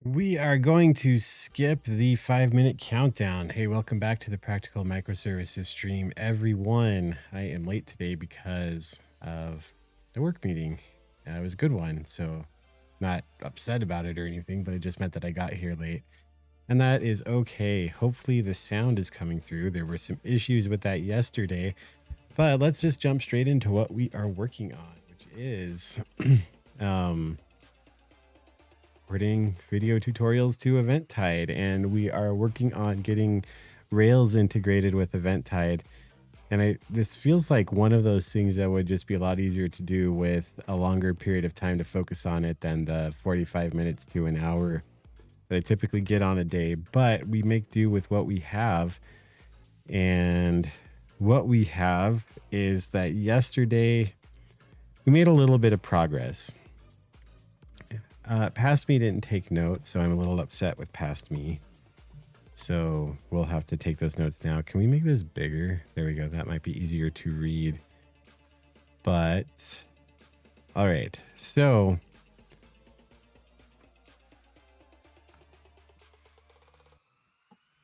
We are going to skip the 5-minute countdown. Hey, welcome back to the Practical Microservices stream, everyone. I am late today because of the work meeting. It was a good one, so not upset about it or anything, but it just meant that I got here late. And that is okay. Hopefully the sound is coming through. There were some issues with that yesterday, but let's just jump straight into what we are working on, which is porting video tutorials to Eventide, and we are working on getting Rails integrated with Eventide. And this feels like one of those things that would just be a lot easier to do with a longer period of time to focus on it than the 45 minutes to an hour that I typically get on a day. But we make do with what we have. And what we have is that yesterday we made a little bit of progress. Past me didn't take notes, so I'm a little upset with past me. So we'll have to take those notes now. Can we make this bigger? There we go. That might be easier to read. But, all right. So,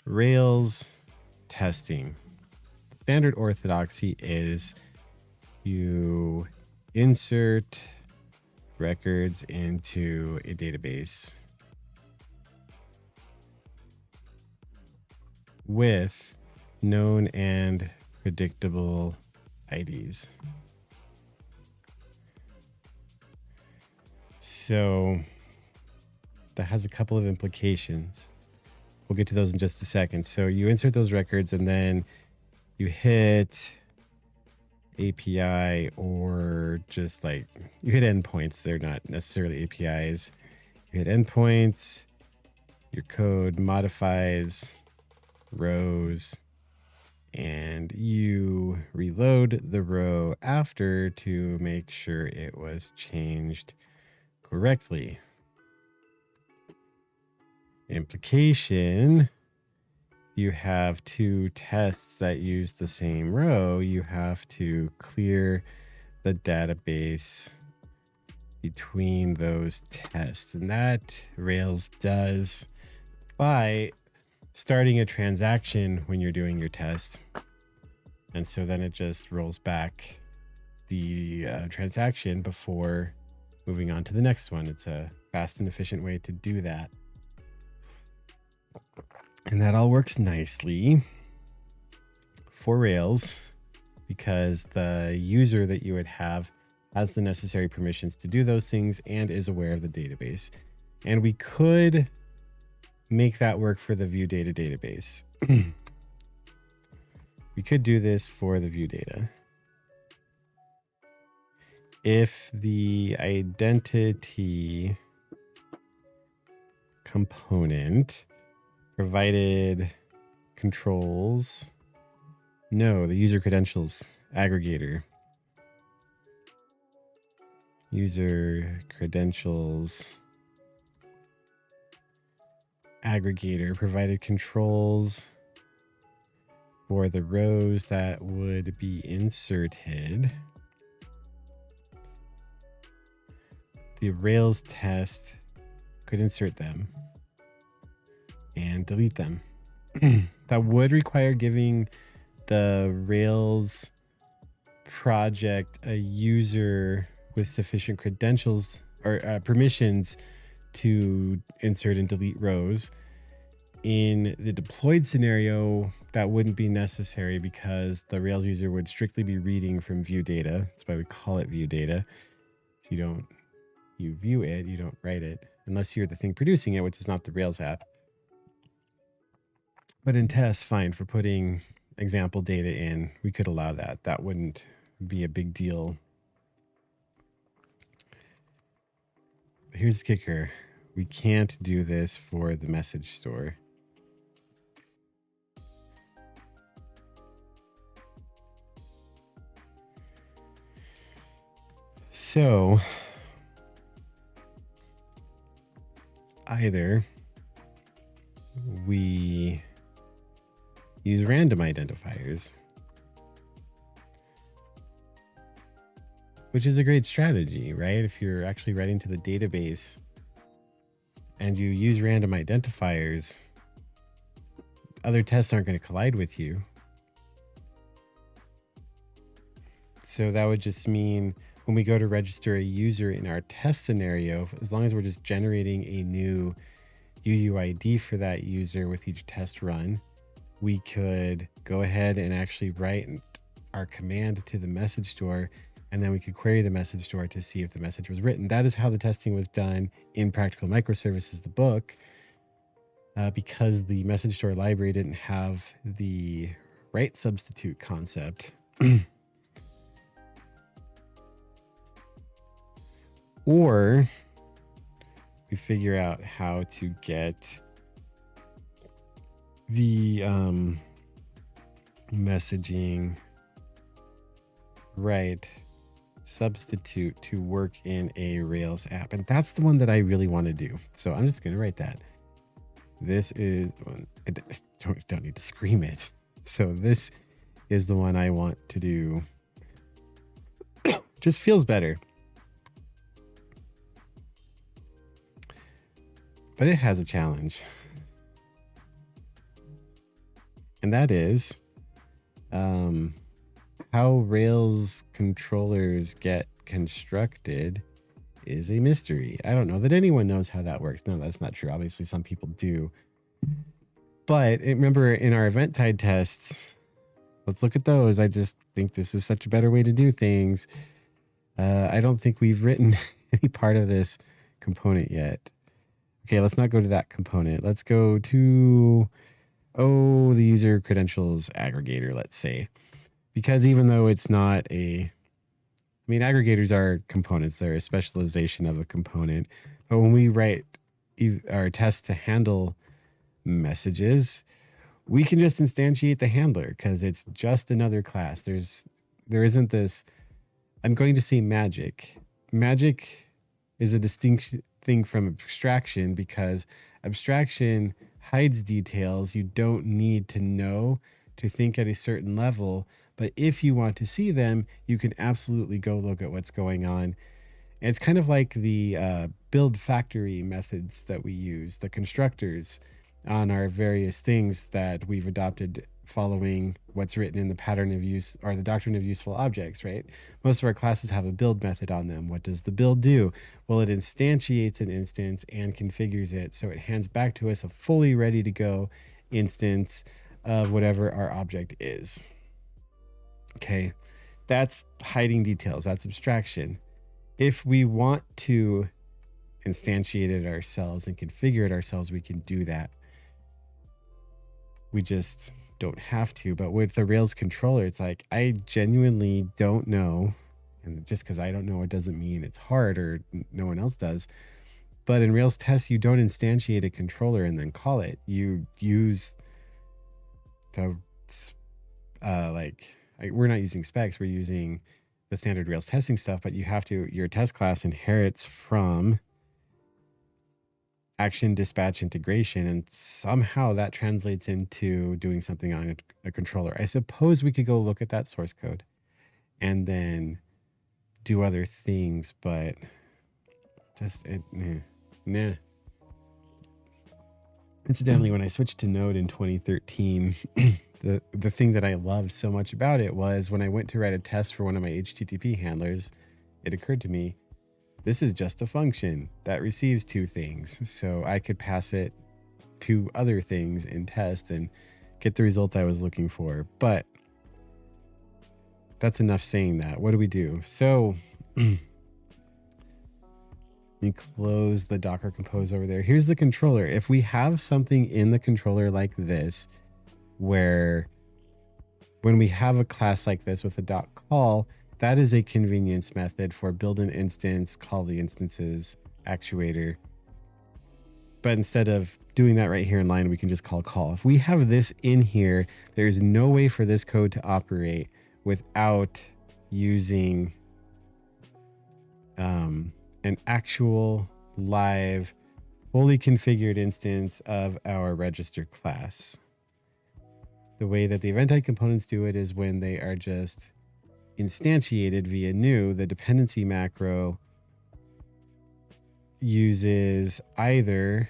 Rails testing. Standard orthodoxy is you insert records into a database with known and predictable IDs. So that has a couple of implications. We'll get to those in just a second. So you insert those records and then you hit API, or just like you hit endpoints. They're not necessarily APIs. You hit endpoints, your code modifies rows, and you reload the row after to make sure it was changed correctly. Implication: you have two tests that use the same row. You have to clear the database between those tests. And that Rails does by starting a transaction when you're doing your test. And so then it just rolls back the transaction before moving on to the next one. It's a fast and efficient way to do that. And that all works nicely for Rails because the user that you would have has the necessary permissions to do those things and is aware of the database. And we could make that work for the view data database. We could do this for the view data. If the identity component provided controls, no, the user credentials aggregator. User credentials aggregator provided controls for the rows that would be inserted. The Rails test could insert them and delete them. That would require giving the Rails project a user with sufficient credentials or permissions to insert and delete rows. In the deployed scenario, that wouldn't be necessary because the Rails user would strictly be reading from view data. That's why we call it view data. So you view it, you don't write it, unless you're the thing producing it, which is not the Rails app. But in tests, fine, for putting example data in, we could allow that. That wouldn't be a big deal. But here's the kicker. We can't do this for the message store. So either we use random identifiers, which is a great strategy, right? If you're actually writing to the database and you use random identifiers, other tests aren't going to collide with you. So that would just mean when we go to register a user in our test scenario, as long as we're just generating a new UUID for that user with each test run, we could go ahead and actually write our command to the message store, and then we could query the message store to see if the message was written. That is how the testing was done in Practical Microservices, the book, because the message store library didn't have the write substitute concept. Or we figure out how to get the messaging right substitute to work in a Rails app. And that's the one that I really want to do. So I'm just going to write that. This is, I don't need to scream it. So this is the one I want to do. Just feels better. But it has a challenge. And that is how Rails controllers get constructed is a mystery. I don't know that anyone knows how that works. No, that's not true. Obviously, some people do. But remember, in our Eventide tests, let's look at those. I just think this is such a better way to do things. I don't think we've written any part of this component yet. Okay, let's not go to that component. Let's go to, the user credentials aggregator, let's say. Because even though it's not aggregators are components. They're a specialization of a component. But when we write our tests to handle messages, we can just instantiate the handler because it's just another class. There isn't this, I'm going to say magic. Magic is a distinct thing from abstraction because abstraction hides details you don't need to know to think at a certain level. But if you want to see them, you can absolutely go look at what's going on. And it's kind of like the build factory methods that we use, the constructors on our various things that we've adopted following what's written in the pattern of use or the doctrine of useful objects, right? Most of our classes have a build method on them. What does the build do? Well, it instantiates an instance and configures it so it hands back to us a fully ready to go instance of whatever our object is. Okay, that's hiding details. That's abstraction. If we want to instantiate it ourselves and configure it ourselves, we can do that. We just don't have to. But with the Rails controller, it's like, I genuinely don't know. And just because I don't know, it doesn't mean it's hard or no one else does. But in Rails tests, you don't instantiate a controller and then call it. You use the, we're not using specs, we're using the standard Rails testing stuff, but you have to, your test class inherits from action dispatch integration, and somehow that translates into doing something on a controller. I suppose we could go look at that source code and then do other things, but just nah. Incidentally, when I switched to Node in 2013, the thing that I loved so much about it was when I went to write a test for one of my HTTP handlers, it occurred to me, this is just a function that receives two things. So I could pass it to other things in test and get the result I was looking for. But that's enough saying that. What do we do? So let me close the Docker Compose over there. Here's the controller. If we have something in the controller like this, where when we have a class like this with a dot call, that is a convenience method for build an instance, call the instances actuator. But instead of doing that right here in line, we can just call. If we have this in here, there's no way for this code to operate without using an actual live, fully configured instance of our register class. The way that the Eventide components do it is when they are just instantiated via new, the dependency macro uses either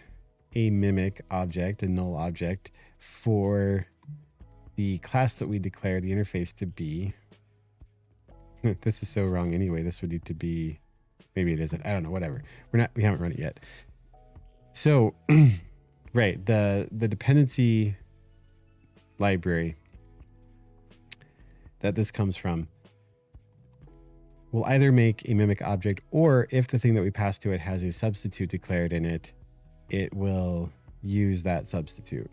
a mimic object, a null object, for the class that we declare the interface to be. This is so wrong anyway. This would need to be, maybe it isn't. I don't know, whatever. We haven't run it yet. So, right, the dependency library that this comes from will either make a mimic object, or if the thing that we pass to it has a substitute declared in it, it will use that substitute.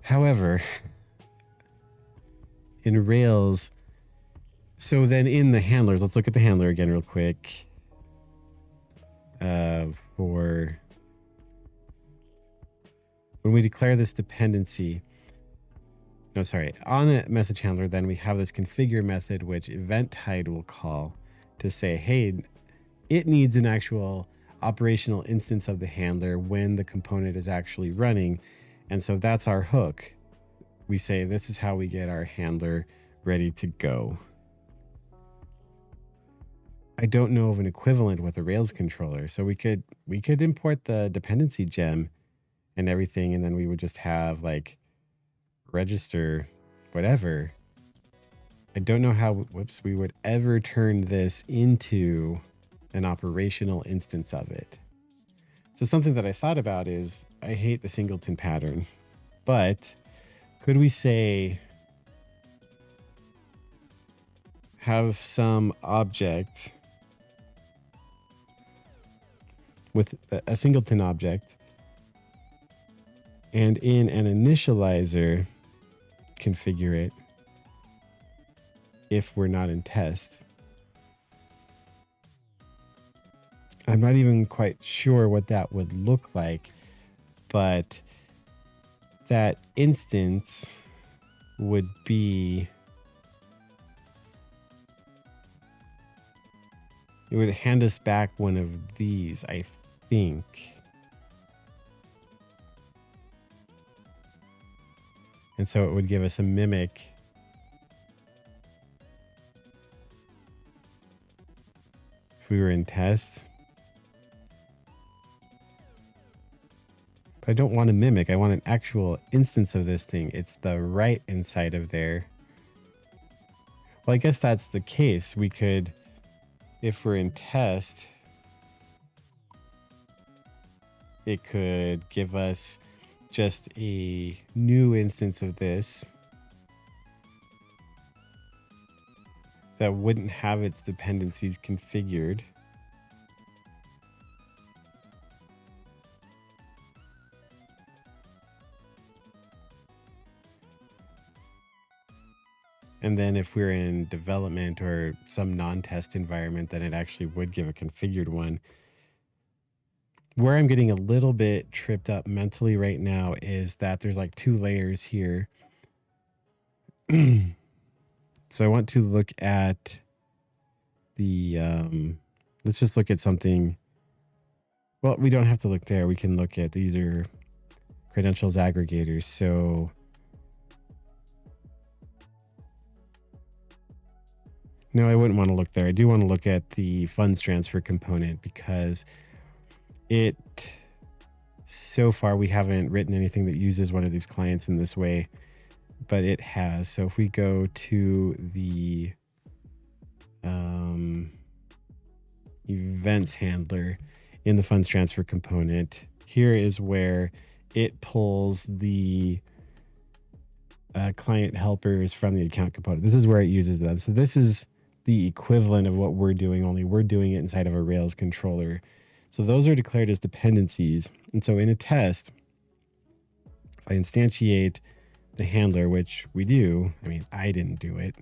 However, in Rails, so then in the handlers, let's look at the handler again real quick. For when we declare this dependency, on a message handler, then we have this configure method, which Eventide will call to say, hey, it needs an actual operational instance of the handler when the component is actually running. And so that's our hook. We say, this is how we get our handler ready to go. I don't know of an equivalent with a Rails controller. So we could import the dependency gem and everything, and then we would just have like register whatever. I don't know how, we would ever turn this into an operational instance of it. So something that I thought about is, I hate the singleton pattern, but could we say, have some object with a singleton object, and in an initializer, configure it if we're not in test. I'm not even quite sure what that would look like, but that instance would be, it would hand us back one of these, I think. And so it would give us a mimic. If we were in test. But I don't want a mimic. I want an actual instance of this thing. It's the right inside of there. Well, I guess that's the case. We could, if we're in test, it could give us just a new instance of this that wouldn't have its dependencies configured. And then if we're in development or some non-test environment, then it actually would give a configured one. Where I'm getting a little bit tripped up mentally right now is that there's like two layers here. So I want to look at the, let's just look at something. Well, we don't have to look there. We can look at the user credentials aggregators. So no, I wouldn't want to look there. I do want to look at the funds transfer component, because so far we haven't written anything that uses one of these clients in this way, but it has. So if we go to the events handler in the funds transfer component, here is where it pulls the client helpers from the account component. This is where it uses them. So this is the equivalent of what we're doing, only we're doing it inside of a Rails controller. So those are declared as dependencies. And so in a test, if I instantiate the handler, which we do, I mean, I didn't do it.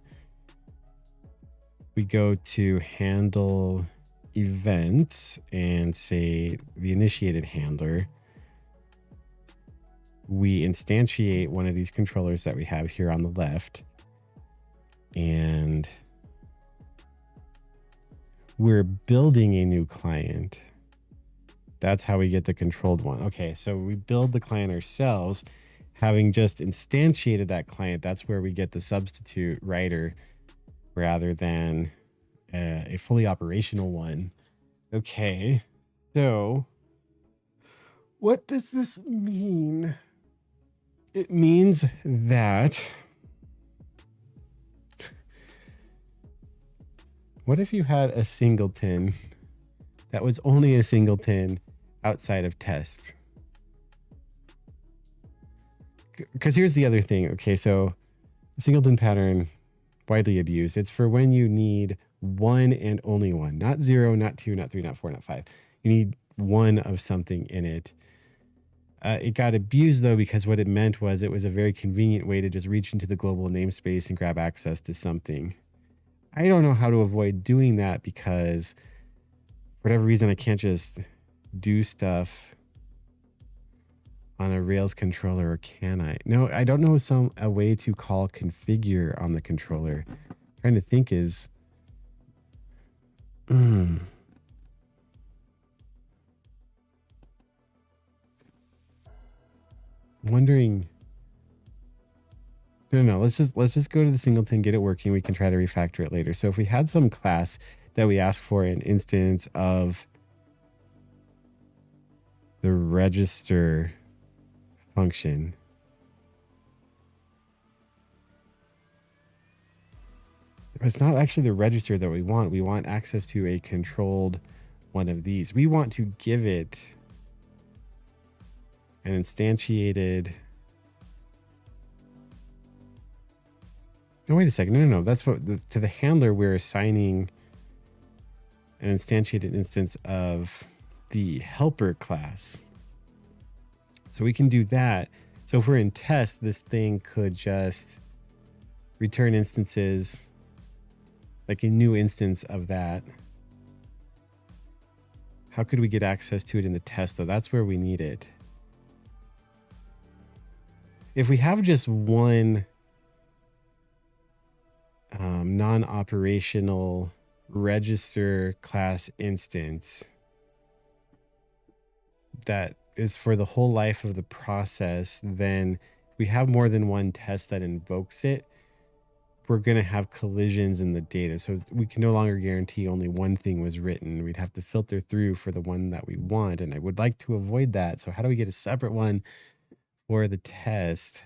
We go to handle events and say the initiated handler. We instantiate one of these controllers that we have here on the left, and we're building a new client. That's how we get the controlled one. Okay, so we build the client ourselves, having just instantiated that client, that's where we get the substitute writer rather than a fully operational one. Okay, so what does this mean? It means that what if you had a singleton that was only a singleton outside of test? Because here's the other thing. Okay, so singleton pattern, widely abused. It's for when you need one and only one, not zero, not two, not three, not four, not five. You need one of something in it. It got abused though, because what it meant was it was a very convenient way to just reach into the global namespace and grab access to something. I don't know how to avoid doing that because for whatever reason, I can't just do stuff on a Rails controller, or can I? No, I don't know a way to call configure on the controller. I'm trying to think is wondering. No, let's just go to the singleton, get it working. We can try to refactor it later. So if we had some class that we ask for an instance of the register function, it's not actually the register that we want. We want access to a controlled one of these. We want to give it an instantiated. No, wait a second. No. That's what to the handler we're assigning an instantiated instance of the helper class. So we can do that. So if we're in test, this thing could just return instances, like a new instance of that. How could we get access to it in the test though? That's where we need it. If we have just one non-operational register class instance that is for the whole life of the process, then we have more than one test that invokes it, we're going to have collisions in the data. So we can no longer guarantee only one thing was written. We'd have to filter through for the one that we want. And I would like to avoid that. So how do we get a separate one for the test?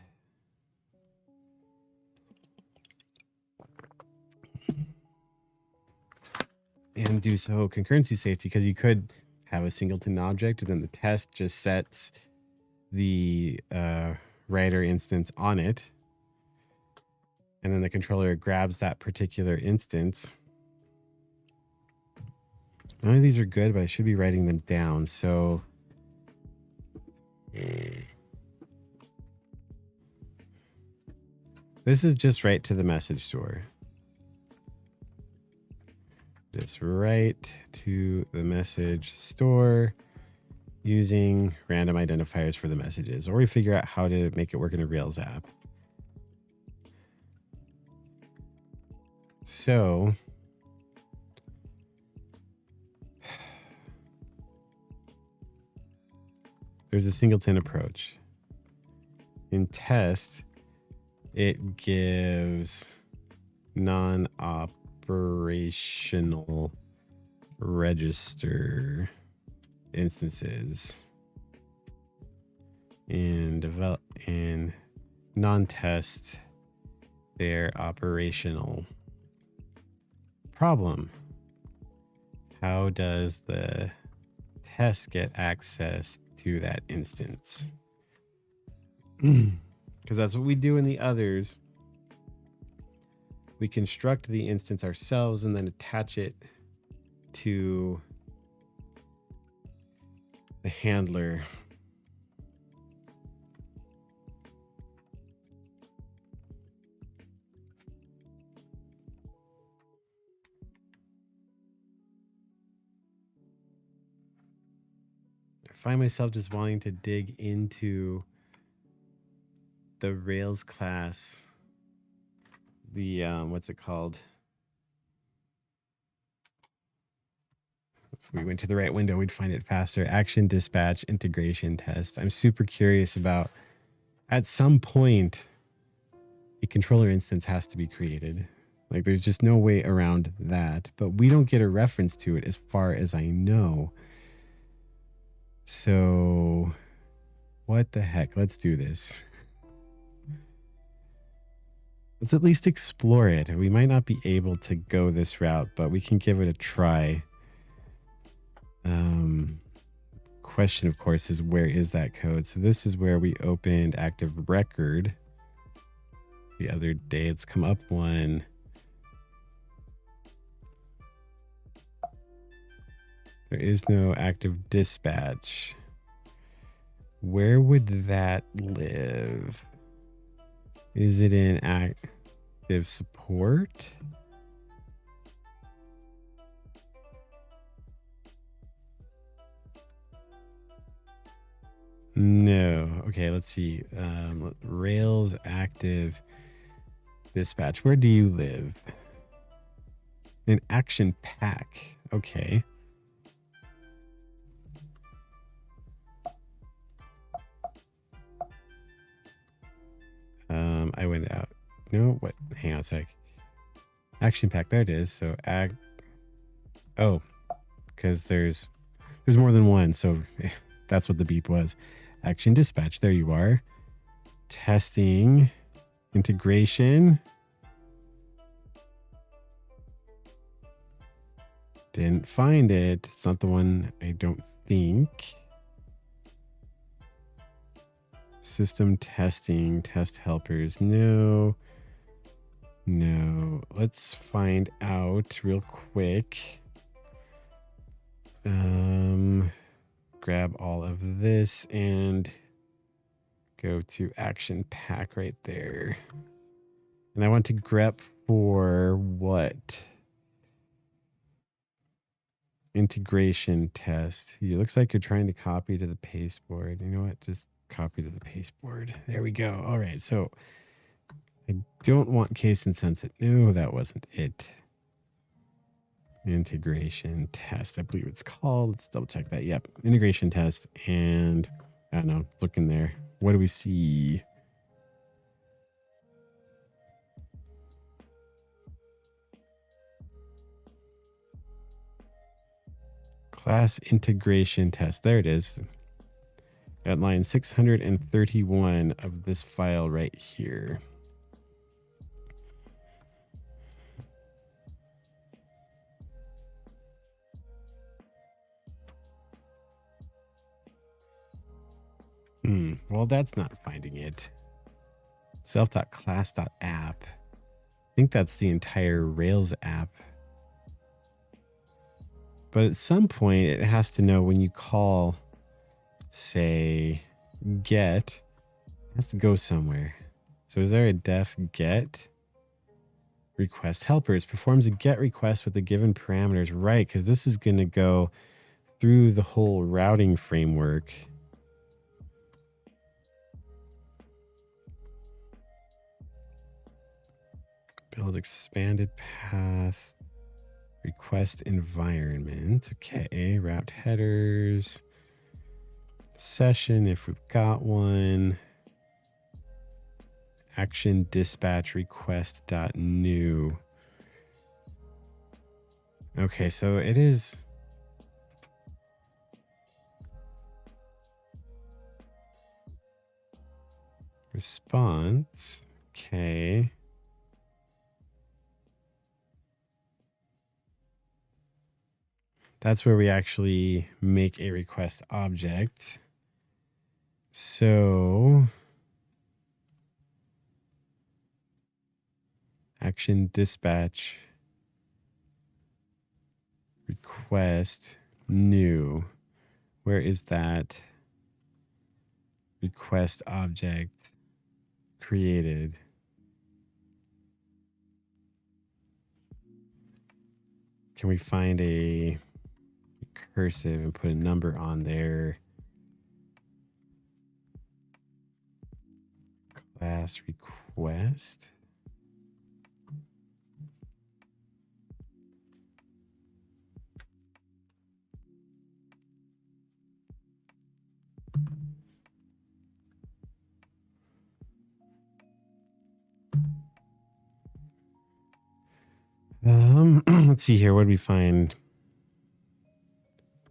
And do so concurrency safety, because you could have a singleton object and then the test just sets the writer instance on it. And then the controller grabs that particular instance. None of these are good, but I should be writing them down. So this is just write to the message store. Just write to the message store using random identifiers for the messages, or we figure out how to make it work in a Rails app. So there's a singleton approach. In test, it gives non-operational register instances. In non-test, they're operational. Problem: how does the test get access to that instance? Because that's what we do in the others. We construct the instance ourselves and then attach it to the handler. I find myself just wanting to dig into the Rails class, the what's it called? If we went to the right window, we'd find it faster. Action dispatch integration test. I'm super curious about At some point, a controller instance has to be created. Like there's just no way around that, but we don't get a reference to it as far as I know. So what the heck? Let's do this. Let's at least explore it. We might not be able to go this route, but we can give it a try. Question, of course, is where is that code? So this is where we opened Active Record the other day. It's come up one. There is no active dispatch. Where would that live? Is it in active support? No. Okay, let's see. Rails active dispatch. Where do you live? In Action Pack. Okay. I went out. No, what? Hang on a sec. Action Pack. There it is. So oh, because there's more than one. So that's what the beep was. Action dispatch. There you are. Testing. Integration. Didn't find it. It's not the one, I don't think. System testing, test helpers. No. No. Let's find out real quick. Grab all of this and go to Action Pack right there. And I want to grep for what? Integration test. It looks like you're trying to copy to the pasteboard. You know what? Just copy to the pasteboard. There we go. All right. So I don't want case insensitive. No, that wasn't it. Integration test. I believe it's called. Let's double check that. Yep. Integration test. And I don't know. Look in there. What do we see? Class integration test. There it is. At line 631 of this file right here. Well, that's not finding it. Self.class.app. I think that's the entire Rails app. But at some point, it has to know when you call, say, get, it has to go somewhere. So is there a def get? Request helpers performs a get request with the given parameters. Right, because this is going to go through the whole routing framework. Build expanded path. Request environment. Okay, route headers. Session if we've got one. Action dispatch request.new. Okay, so it is. Response. Okay. That's where we actually make a request object. So action dispatch request new. Where is that request object created? Can we find a cursive and put a number on there? Class request. Let's see here. What did we find?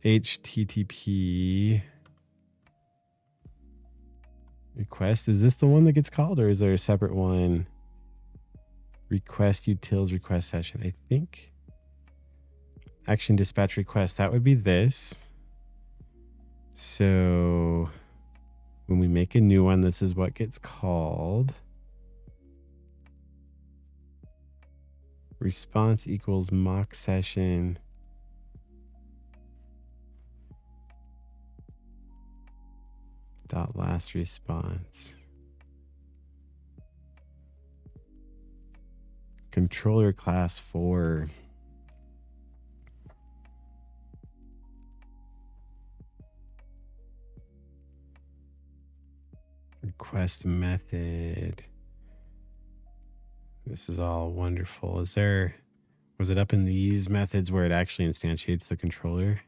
HTTP request. Is this the one that gets called, or is there a separate one? Request utils request session. I think action dispatch request. That would be this. So when we make a new one, this is what gets called. Response equals mock session. Dot last response. Controller class 4. Request method. This is all wonderful. Was it up in these methods where it actually instantiates the controller?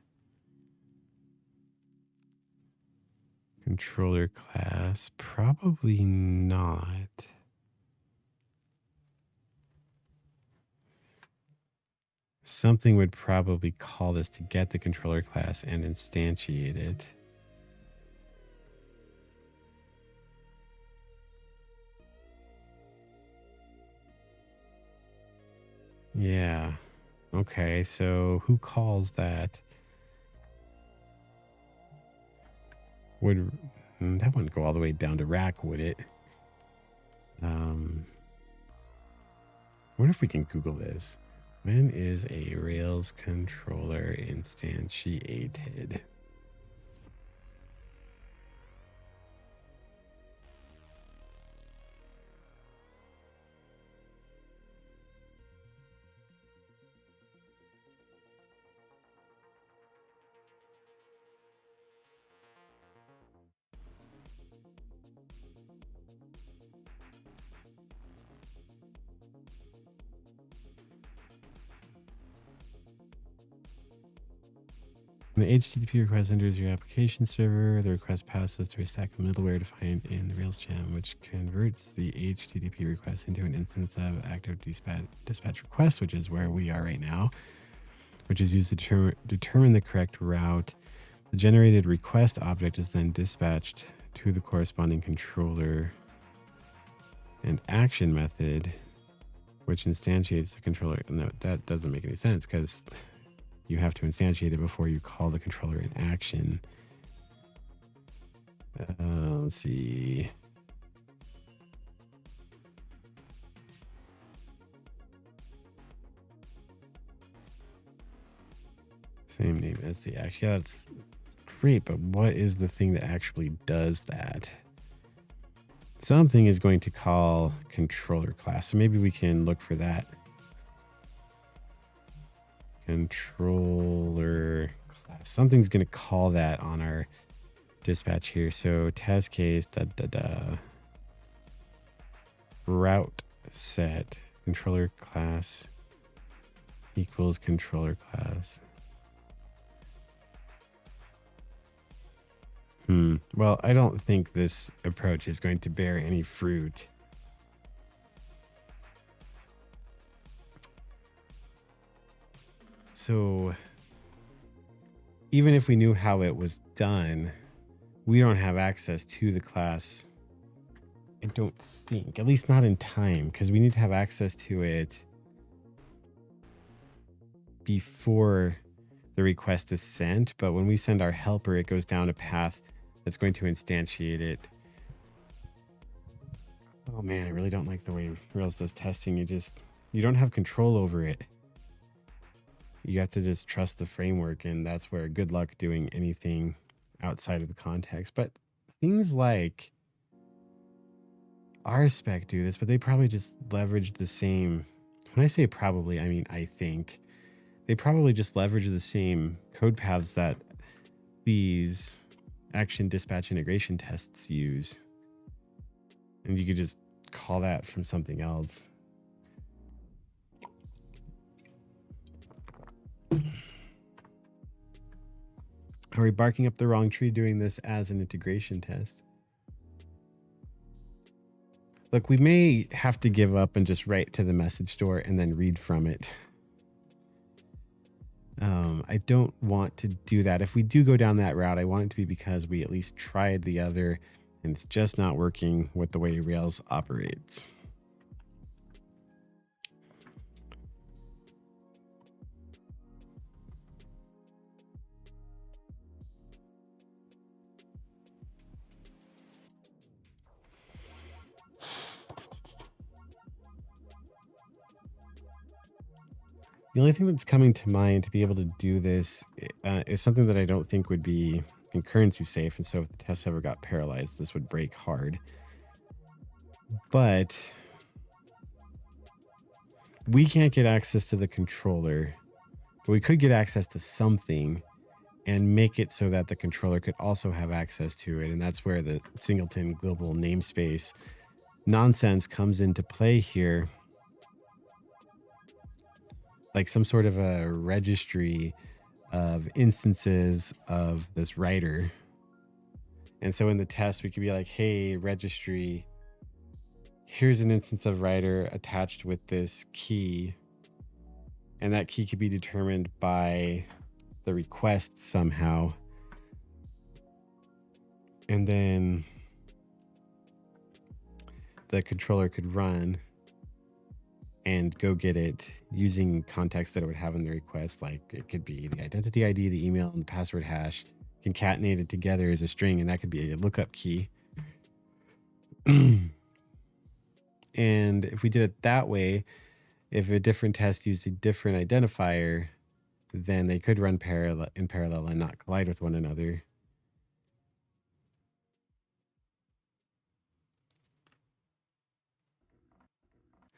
Controller class, probably not. Something would probably call this to get the controller class and instantiate it. Yeah. Okay, so who calls that? That wouldn't go all the way down to rack, would it? Wonder if we can Google this. When is a Rails controller instantiated? When the HTTP request enters your application server, the request passes through a stack of middleware defined in the Rails gem, which converts the HTTP request into an instance of active dispatch request, which is where we are right now, which is used to determine the correct route. The generated request object is then dispatched to the corresponding controller and action method, which instantiates the controller. No, that doesn't make any sense because you have to instantiate it before you call the controller in action. Let's see. Same name as the action. Yeah, that's great, but what is the thing that actually does that? Something is going to call controller class, so maybe we can look for that. Controller class. Something's going to call that on our dispatch here. So test case, route set controller class equals controller class. Well, I don't think this approach is going to bear any fruit. So even if we knew how it was done, we don't have access to the class. I don't think, at least not in time, because we need to have access to it before the request is sent. But when we send our helper, it goes down a path that's going to instantiate it. Oh man, I really don't like the way Rails does testing. You don't have control over it. You have to just trust the framework, and that's where good luck doing anything outside of the context. But things like RSpec do this, but they probably just leverage the same. When I say probably, I mean I think they probably just leverage the same code paths that these action dispatch integration tests use. And you could just call that from something else. Are we barking up the wrong tree doing this as an integration test? Look, we may have to give up and just write to the message store and then read from it. I don't want to do that. If we do go down that route, I want it to be because we at least tried the other and it's just not working with the way Rails operates. The only thing that's coming to mind to be able to do this is something that I don't think would be concurrency safe. And so if the tests ever got paralyzed, this would break hard. But we can't get access to the controller, but we could get access to something and make it so that the controller could also have access to it. And that's where the singleton global namespace nonsense comes into play here. Like some sort of a registry of instances of this writer. And so in the test, we could be like, hey, registry, here's an instance of writer attached with this key. And that key could be determined by the request somehow. And then the controller could run and go get it using context that it would have in the request. Like it could be the identity ID, the email, and the password hash concatenated together as a string, and that could be a lookup key. And if we did it that way, if a different test used a different identifier, then they could run in parallel and not collide with one another.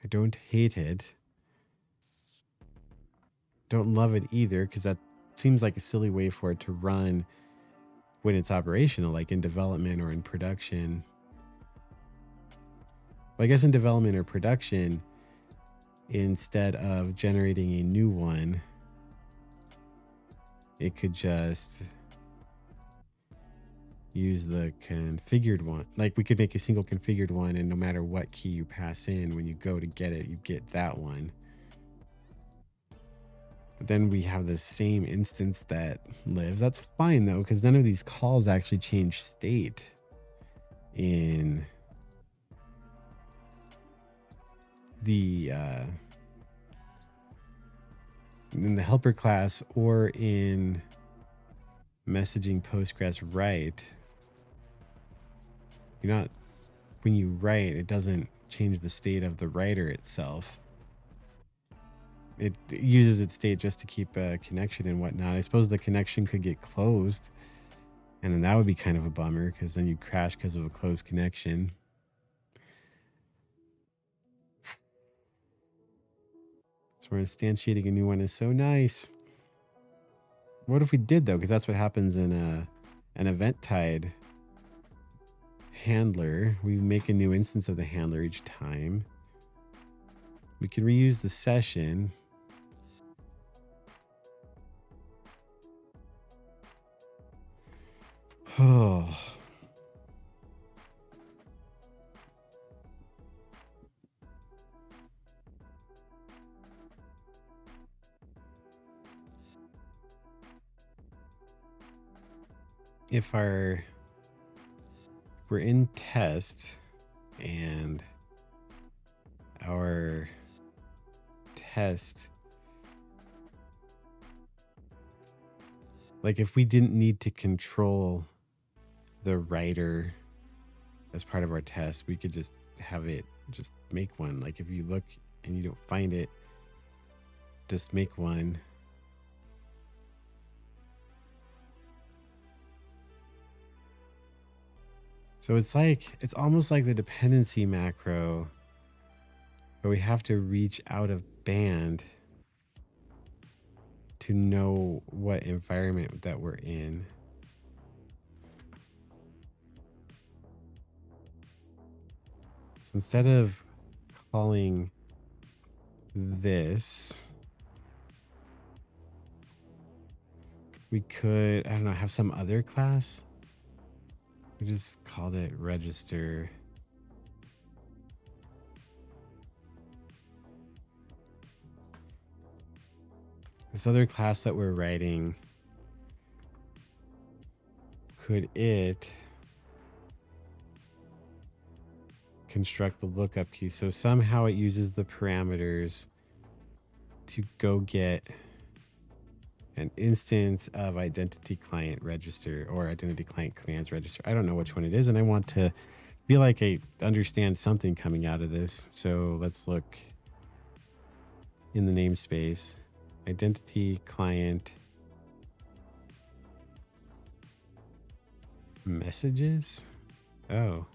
I don't hate it. Don't love it either, because that seems like a silly way for it to run when it's operational, like in development or in production. Well, I guess in development or production, instead of generating a new one, it could just use the configured one. Like we could make a single configured one, and no matter what key you pass in, when you go to get it, you get that one. But then we have the same instance that lives. That's fine though, because none of these calls actually change state in the helper class or in messaging Postgres write. You're not, when you write, it doesn't change the state of the writer itself. It uses its state just to keep a connection and whatnot. I suppose the connection could get closed, and then that would be kind of a bummer because then you'd crash because of a closed connection. So we're instantiating a new one is so nice. What if we did though? Because that's what happens in an Eventide handler. We make a new instance of the handler each time. We can reuse the session. Oh. If we're in test and our test, like if we didn't need to control the writer as part of our test, we could just have it just make one. Like if you look and you don't find it, just make one. So it's almost like the dependency macro where we have to reach out of band to know what environment that we're in. So instead of calling this, we could, I don't know, have some other class. We just called it register. this other class that we're writing, could it construct the lookup key? So somehow it uses the parameters to go get an instance of identity client register or identity client commands register. I don't know which one it is, and I want to feel like I understand something coming out of this. So let's look in the namespace. Identity client messages. Oh,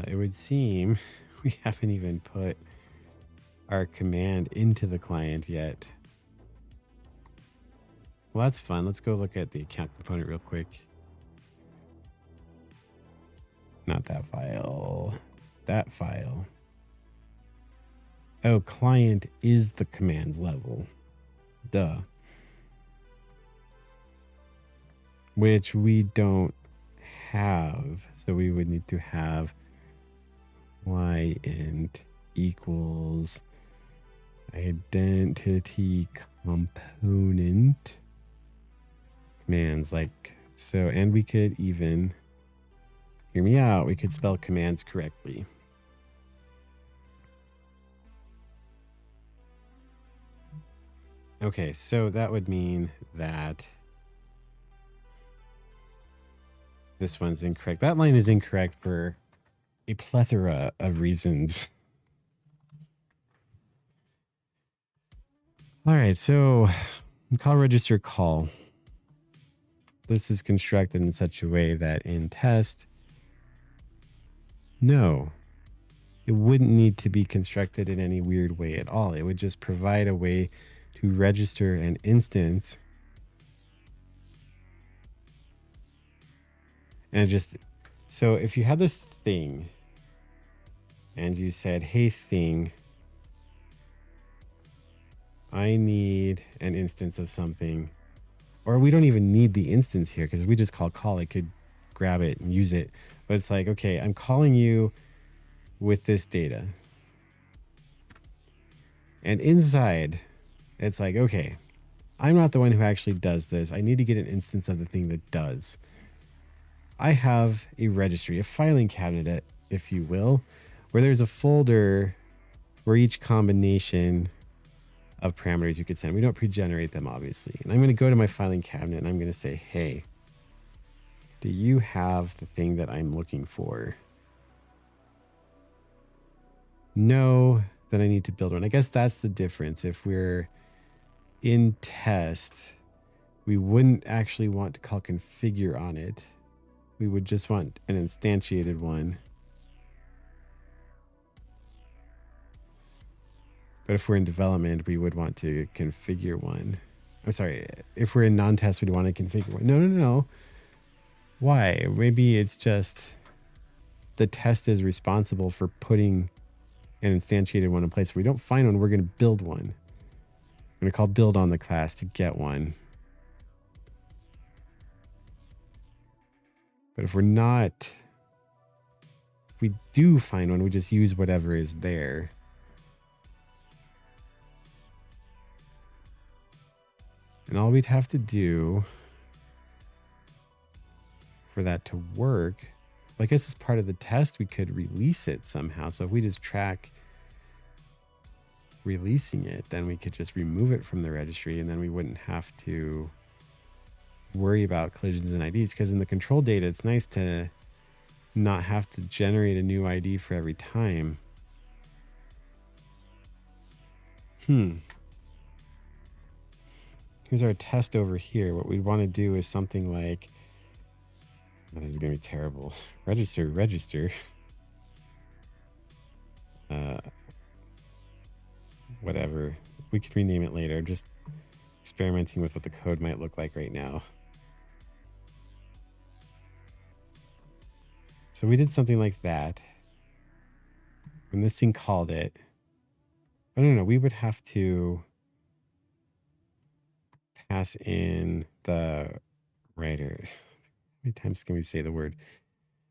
it would seem we haven't even put our command into the client yet. Well, that's fun. Let's go look at the account component real quick. Not that file. That file. Oh, client is the commands level. Duh. Which we don't have. So we would need to have client equals identity component commands, like so. And we could even, hear me out, we could spell commands correctly. Okay, so that would mean that this one's incorrect. That line is incorrect for a plethora of reasons. All right, so call register call. This is constructed in such a way that in test, no, it wouldn't need to be constructed in any weird way at all. It would just provide a way to register an instance. And just, so if you had this thing and you said, hey thing, I need an instance of something, or we don't even need the instance here because we just call, it could grab it and use it. But it's like, okay, I'm calling you with this data. And inside, it's like, okay, I'm not the one who actually does this. I need to get an instance of the thing that does. I have a registry, a filing cabinet, if you will, where there's a folder where each combination of parameters you could send. We don't pre-generate them, obviously. And I'm going to go to my filing cabinet and I'm going to say, hey, do you have the thing that I'm looking for? No, then I need to build one. I guess that's the difference. If we're in test, we wouldn't actually want to call configure on it. We would just want an instantiated one. But if we're in development, we would want to configure one. I'm sorry, if we're in non-test, we'd want to configure one. No. Why? Maybe it's just the test is responsible for putting an instantiated one in place. If we don't find one, we're going to build one. I'm going to call build on the class to get one. But if we're not, if we do find one, we just use whatever is there. And all we'd have to do for that to work, I guess as part of the test, we could release it somehow. So if we just track releasing it, then we could just remove it from the registry and then we wouldn't have to worry about collisions and IDs, because in the control data, it's nice to not have to generate a new ID for every time. Here's our test over here. What we'd want to do is something like, oh, this is going to be terrible. Register. Whatever. We could rename it later. Just experimenting with what the code might look like right now. So we did something like that. When this thing called it, I don't know, we would have to pass in the writer. How many times can we say the word?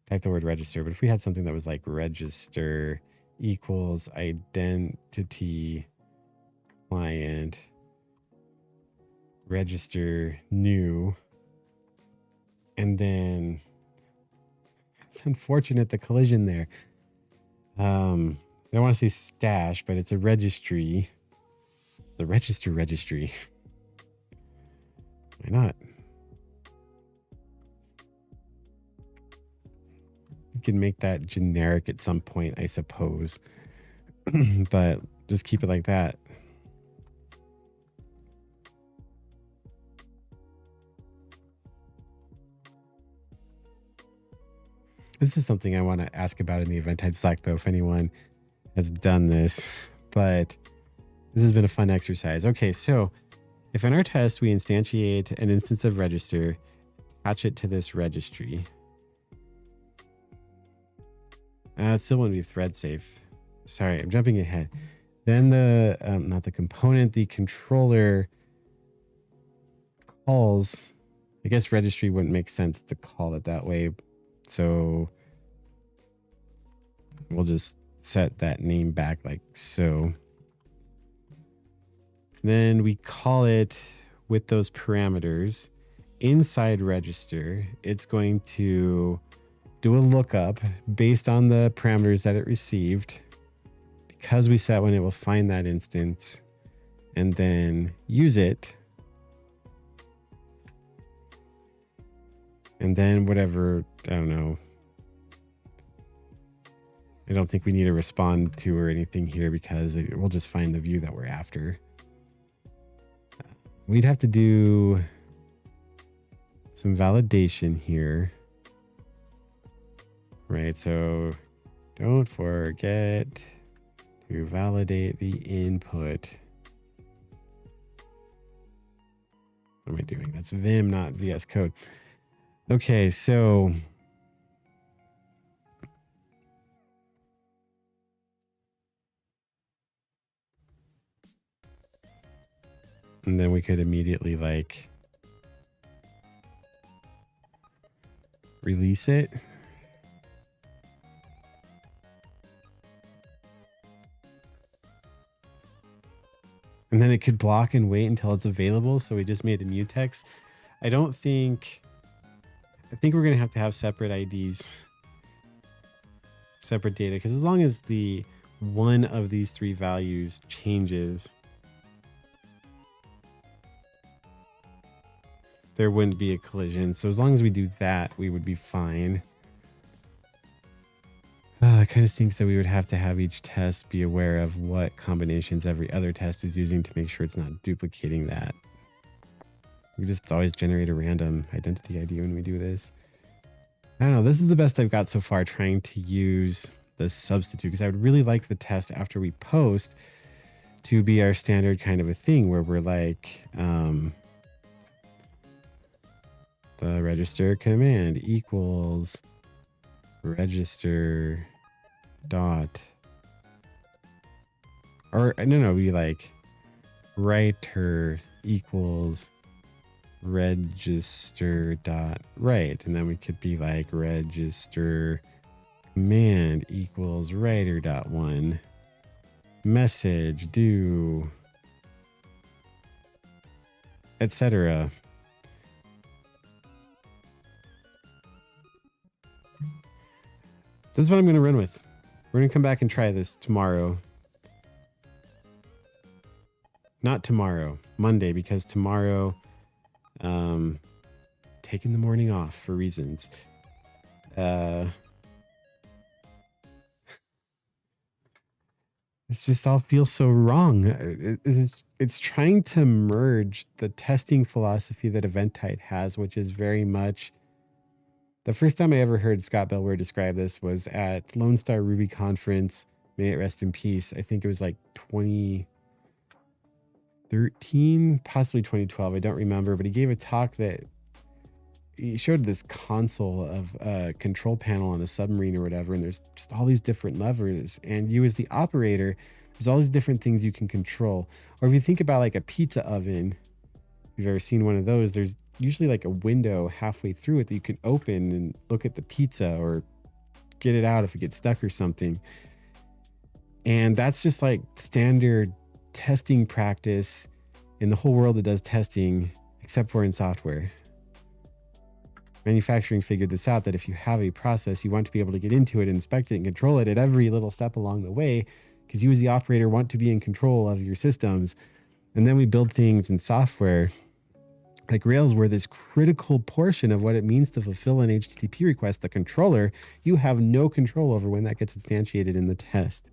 Type the word register. But if we had something that was like register equals identity client register new. And then it's unfortunate the collision there. I don't want to say stash, but it's a registry. The register registry. Why not? You can make that generic at some point, I suppose. But just keep it like that. This is something I want to ask about in the Eventide Slack, though, if anyone has done this. But this has been a fun exercise. Okay, so if in our test we instantiate an instance of register, attach it to this registry. It still wouldn't be thread safe. Sorry, I'm jumping ahead. Then the, not the component, the controller calls, I guess registry wouldn't make sense to call it that way. So we'll just set that name back like so. Then we call it with those parameters inside register. It's going to do a lookup based on the parameters that it received. Because we set when it will find that instance, and then use it. And then whatever, I don't know. I don't think we need to respond to or anything here because we'll just find the view that we're after. We'd have to do some validation here. Right, so don't forget to validate the input. What am I doing? That's Vim, not VS Code. Okay, so and then we could immediately like release it. And then it could block and wait until it's available. So we just made a mutex. I think we're going to have separate IDs, separate data. Because as long as the one of these three values changes, there wouldn't be a collision. So as long as we do that, we would be fine. It kind of stinks that we would have to have each test be aware of what combinations every other test is using to make sure it's not duplicating that. We just always generate a random identity ID when we do this. I don't know. This is the best I've got so far trying to use the substitute because I would really like the test after we post to be our standard kind of a thing where we're like, the register command equals register dot, or no, we like writer equals register dot write, and then we could be like register command equals writer dot one message do, etc. This is what I'm going to run with. We're going to come back and try this tomorrow. Not tomorrow, Monday, because tomorrow, taking the morning off for reasons. It's just all feels so wrong. It's trying to merge the testing philosophy that Eventide has, which is very much... The first time I ever heard Scott Bellware describe this was at Lone Star Ruby Conference. May it rest in peace. I think it was like 2013, possibly 2012. I don't remember, but he gave a talk that he showed this console of a control panel on a submarine or whatever, and there's just all these different levers, and you as the operator, there's all these different things you can control. Or if you think about like a pizza oven, if you've ever seen one of those, there's usually like a window halfway through it that you can open and look at the pizza or get it out if it gets stuck or something. And that's just like standard testing practice in the whole world that does testing. except for in software. Manufacturing figured this out, that if you have a process, you want to be able to get into it, inspect it, and control it at every little step along the way, because you as the operator want to be in control of your systems. And then we build things in software like Rails, where this critical portion of what it means to fulfill an HTTP request, the controller, you have no control over when that gets instantiated in the test.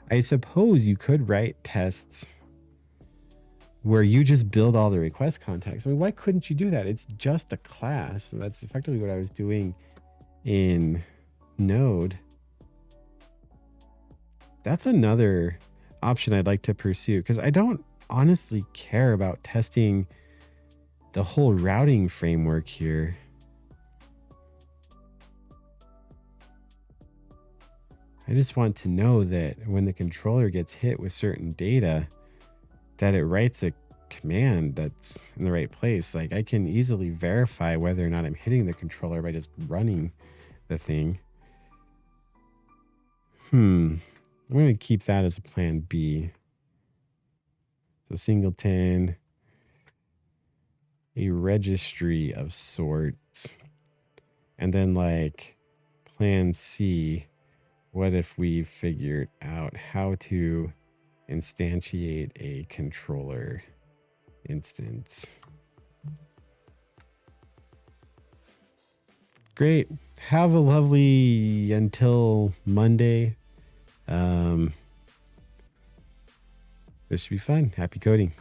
I suppose you could write tests where you just build all the request context. I mean, why couldn't you do that? It's just a class. So that's effectively what I was doing in Node. That's another option I'd like to pursue, because I don't honestly care about testing the whole routing framework here. I just want to know that when the controller gets hit with certain data, that it writes a command that's in the right place. Like, I can easily verify whether or not I'm hitting the controller by just running the thing. I'm going to keep that as a plan B. So singleton, a registry of sorts. And then like plan C, what if we figured out how to instantiate a controller instance? Great. Have a lovely until Monday. This should be fun. Happy coding.